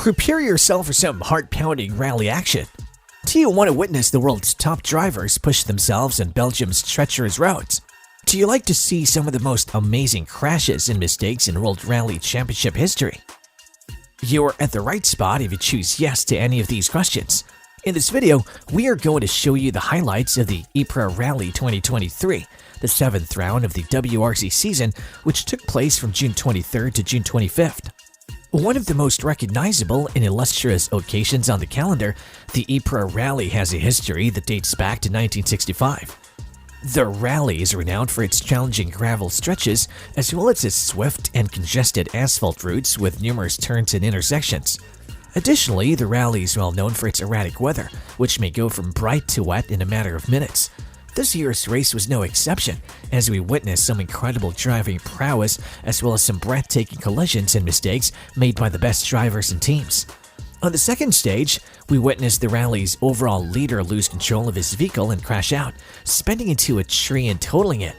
Prepare yourself for some heart-pounding rally action. Do you want to witness the world's top drivers push themselves on Belgium's treacherous roads? Do you like to see some of the most amazing crashes and mistakes in World Rally Championship history? You're at the right spot if you choose yes to any of these questions. In this video, we are going to show you the highlights of the Ypres Rally 2023, the 7th round of the WRC season, which took place from June 23rd to June 25th. One of the most recognizable and illustrious occasions on the calendar, the Ypres Rally has a history that dates back to 1965. The rally is renowned for its challenging gravel stretches as well as its swift and congested asphalt routes with numerous turns and intersections. Additionally, the rally is well known for its erratic weather, which may go from bright to wet in a matter of minutes. This year's race was no exception, as we witnessed some incredible driving prowess as well as some breathtaking collisions and mistakes made by the best drivers and teams. On the second stage, we witnessed the rally's overall leader lose control of his vehicle and crash out, spinning into a tree and totaling it.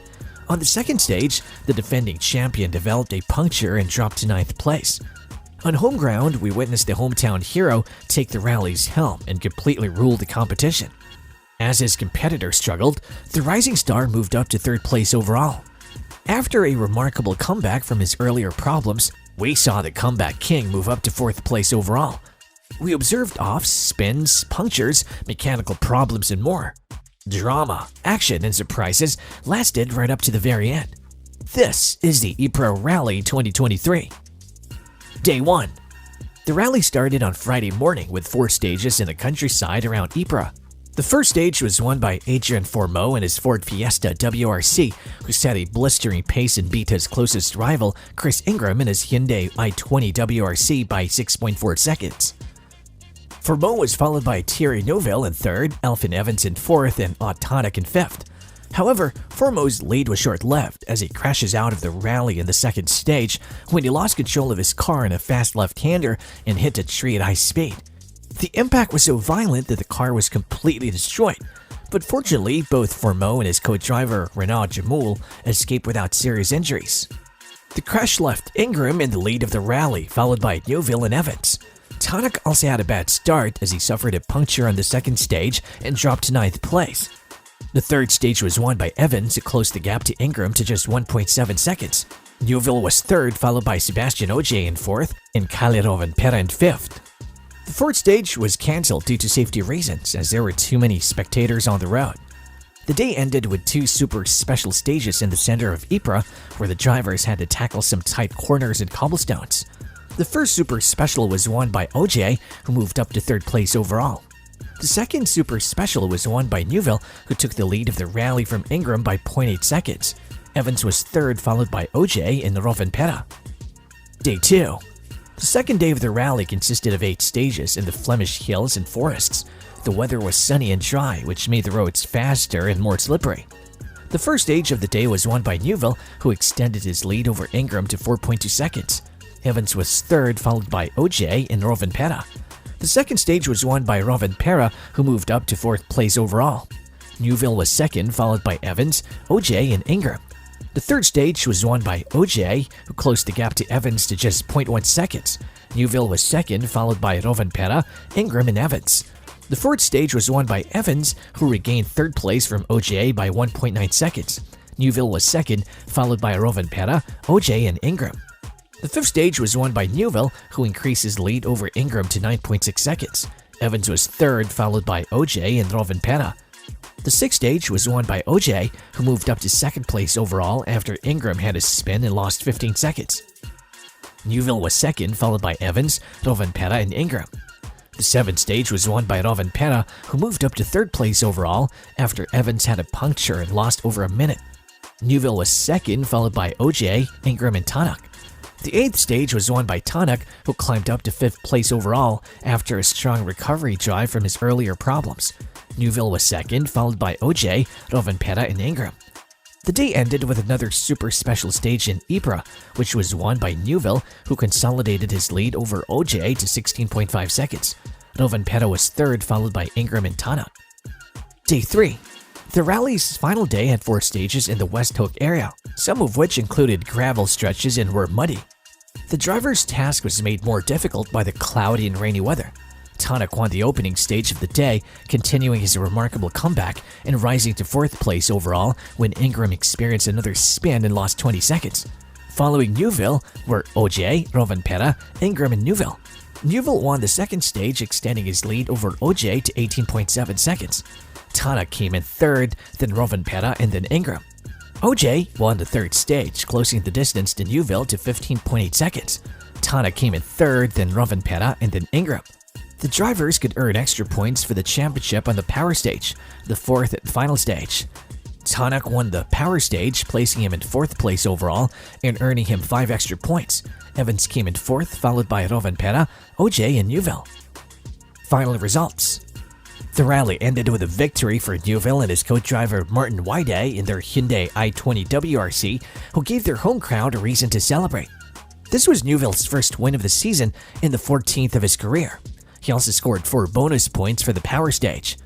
On the second stage, the defending champion developed a puncture and dropped to 9th place. On home ground, we witnessed the hometown hero take the rally's helm and completely rule the competition. As his competitor struggled, the rising star moved up to 3rd place overall. After a remarkable comeback from his earlier problems, we saw the comeback king move up to 4th place overall. We observed offs, spins, punctures, mechanical problems, and more. Drama, action, and surprises lasted right up to the very end. This is the Ypres Rally 2023. Day 1. The rally started on Friday morning with 4 stages in the countryside around Ypres. The first stage was won by Adrien Fourmeau and his Ford Fiesta WRC, who set a blistering pace and beat his closest rival, Chris Ingram, in his Hyundai i20 WRC by 6.4 seconds. Fourmeau was followed by Thierry Neuville in 3rd, Elfyn Evans in 4th, and Ott Tanak in 5th. However, Fourmeau's lead was short-lived as he crashes out of the rally in the second stage when he lost control of his car in a fast left-hander and hit a tree at high speed. The impact was so violent that the car was completely destroyed, but fortunately, both Fourmeau and his co-driver Renaud Jamoul escaped without serious injuries. The crash left Ingram in the lead of the rally, followed by Neuville and Evans. Tanak also had a bad start as he suffered a puncture on the second stage and dropped to 9th place. The third stage was won by Evans, who closed the gap to Ingram to just 1.7 seconds. Neuville was 3rd, followed by Sébastien Ogier in 4th and Kalle Rovanperä in 5th. The fourth stage was cancelled due to safety reasons as there were too many spectators on the road. The day ended with 2 super special stages in the center of Ypres where the drivers had to tackle some tight corners and cobblestones. The first super special was won by Ogier, who moved up to 3rd place overall. The second super special was won by Neuville, who took the lead of the rally from Ingram by 0.8 seconds. Evans was 3rd, followed by Ogier and Rovanperä. Day 2. The second day of the rally consisted of 8 stages in the Flemish hills and forests. The weather was sunny and dry, which made the roads faster and more slippery. The first stage of the day was won by Neuville, who extended his lead over Ingram to 4.2 seconds. Evans was 3rd, followed by Ogier and Rovanperä. The second stage was won by Rovanperä, who moved up to 4th place overall. Neuville was 2nd, followed by Evans, Ogier, and Ingram. The third stage was won by Ogier, who closed the gap to Evans to just 0.1 seconds. Neuville was 2nd, followed by Rovanperä, Ingram, and Evans. The fourth stage was won by Evans, who regained 3rd place from Ogier by 1.9 seconds. Neuville was 2nd, followed by Rovanperä, Ogier, and Ingram. The fifth stage was won by Neuville, who increased his lead over Ingram to 9.6 seconds. Evans was 3rd, followed by Ogier and Rovanperä. The sixth stage was won by Ogier, who moved up to 2nd place overall after Ingram had a spin and lost 15 seconds. Neuville was 2nd, followed by Evans, Rovanperä, and Ingram. The seventh stage was won by Rovanperä, who moved up to 3rd place overall after Evans had a puncture and lost over a minute. Neuville was 2nd, followed by Ogier, Ingram, and Tanak. The 8th stage was won by Tanak, who climbed up to 5th place overall after a strong recovery drive from his earlier problems. Neuville was 2nd, followed by Ogier, Rovanperä, and Ingram. The day ended with another super special stage in Ypres, which was won by Neuville, who consolidated his lead over Ogier to 16.5 seconds. Rovanperä was 3rd, followed by Ingram and Tanak. Day 3. The rally's final day had 4 stages in the West Hook area, some of which included gravel stretches and were muddy. The driver's task was made more difficult by the cloudy and rainy weather. Tanak won the opening stage of the day, continuing his remarkable comeback and rising to 4th place overall when Ingram experienced another spin and lost 20 seconds. Following Neuville were OJ, Rovanperä, Ingram, and Neuville. Neuville won the 2nd stage, extending his lead over OJ to 18.7 seconds. Tanak came in 3rd, then Rovanperä, and then Ingram. OJ won the 3rd stage, closing the distance to Neuville to 15.8 seconds. Tanak came in 3rd, then Rovanperä, and then Ingram. The drivers could earn extra points for the championship on the power stage, the 4th and final stage. Tanak won the power stage, placing him in 4th place overall and earning him 5 extra points. Evans came in 4th, followed by Rovanperä, OJ, and Neuville. Final results. The rally ended with a victory for Neuville and his co-driver Martin Wide in their Hyundai i20 WRC, who gave their home crowd a reason to celebrate. This was Neuville's first win of the season and the 14th of his career. He also scored 4 bonus points for the power stage.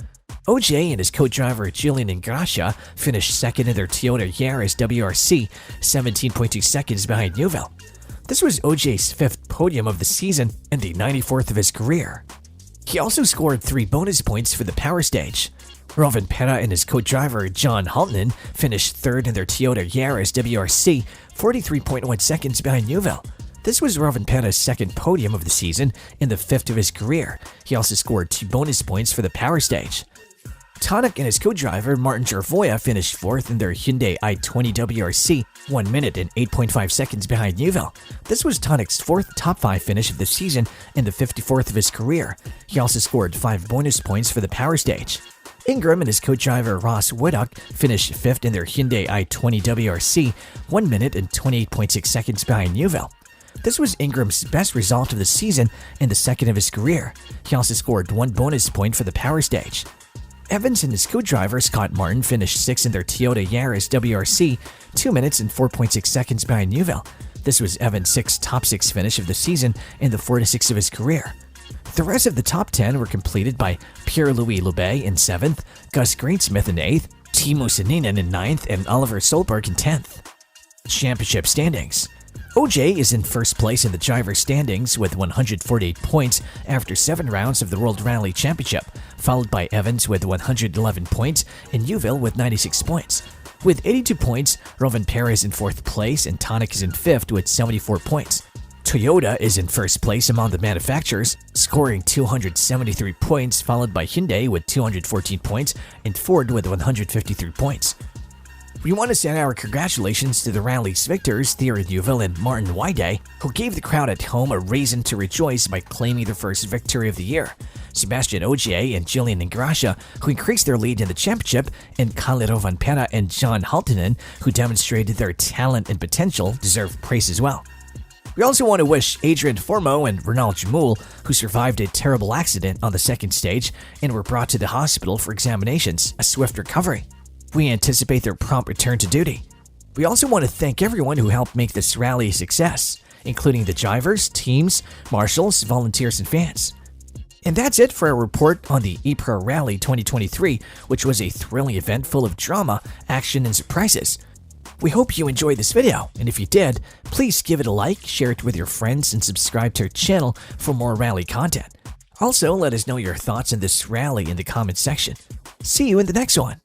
OJ and his co-driver Julian Ingrassia finished 2nd in their Toyota Yaris WRC, 17.2 seconds behind Neuville. This was OJ's 5th podium of the season and the 94th of his career. He also scored 3 bonus points for the power stage. Rovanperä and his co-driver John Haltnen finished 3rd in their Toyota Yaris WRC, 43.1 seconds behind Neuville. This was Rovanperä's 2nd podium of the season and the 5th of his career. He also scored 2 bonus points for the power stage. Tanak and his co-driver Martin Jarvoja finished 4th in their Hyundai i20 WRC, 1 minute and 8.5 seconds behind Neuville. This was Tanak's 4th top 5 finish of the season and the 54th of his career. He also scored 5 bonus points for the power stage. Ingram and his co-driver Ross Woodcock finished 5th in their Hyundai i20 WRC, 1 minute and 28.6 seconds behind Neuville. This was Ingram's best result of the season and the 2nd of his career. He also scored 1 bonus point for the power stage. Evans and his co-driver Scott Martin finished 6th in their Toyota Yaris WRC, 2 minutes and 4.6 seconds behind Neuville. This was Evans' 6th top 6 finish of the season and the 4th of his career. The rest of the top 10 were completed by Pierre-Louis Loubet in 7th, Gus Greensmith in 8th, Timo Sanninen in 9th, and Oliver Solberg in 10th. Championship standings. OJ is in 1st place in the driver standings with 148 points after 7 rounds of the World Rally Championship, followed by Evans with 111 points and Neuville with 96 points. With 82 points, Rovanperä is in 4th place and Tanak is in 5th with 74 points. Toyota is in 1st place among the manufacturers, scoring 273 points, followed by Hyundai with 214 points and Ford with 153 points. We want to send our congratulations to the rally's victors, Thierry Neuville and Martin Wide, who gave the crowd at home a reason to rejoice by claiming their first victory of the year. Sebastian Ogier and Julian Ingrassia, who increased their lead in the championship, and Kalle Rovanperä and John Haltnen, who demonstrated their talent and potential, deserve praise as well. We also want to wish Adrian Formeau and Ronald Jamoul, who survived a terrible accident on the 2nd stage and were brought to the hospital for examinations, a swift recovery. We anticipate their prompt return to duty. We also want to thank everyone who helped make this rally a success, including the drivers, teams, marshals, volunteers, and fans. And that's it for our report on the Ypres Rally 2023, which was a thrilling event full of drama, action, and surprises. We hope you enjoyed this video, and if you did, please give it a like, share it with your friends, and subscribe to our channel for more rally content. Also, let us know your thoughts on this rally in the comments section. See you in the next one.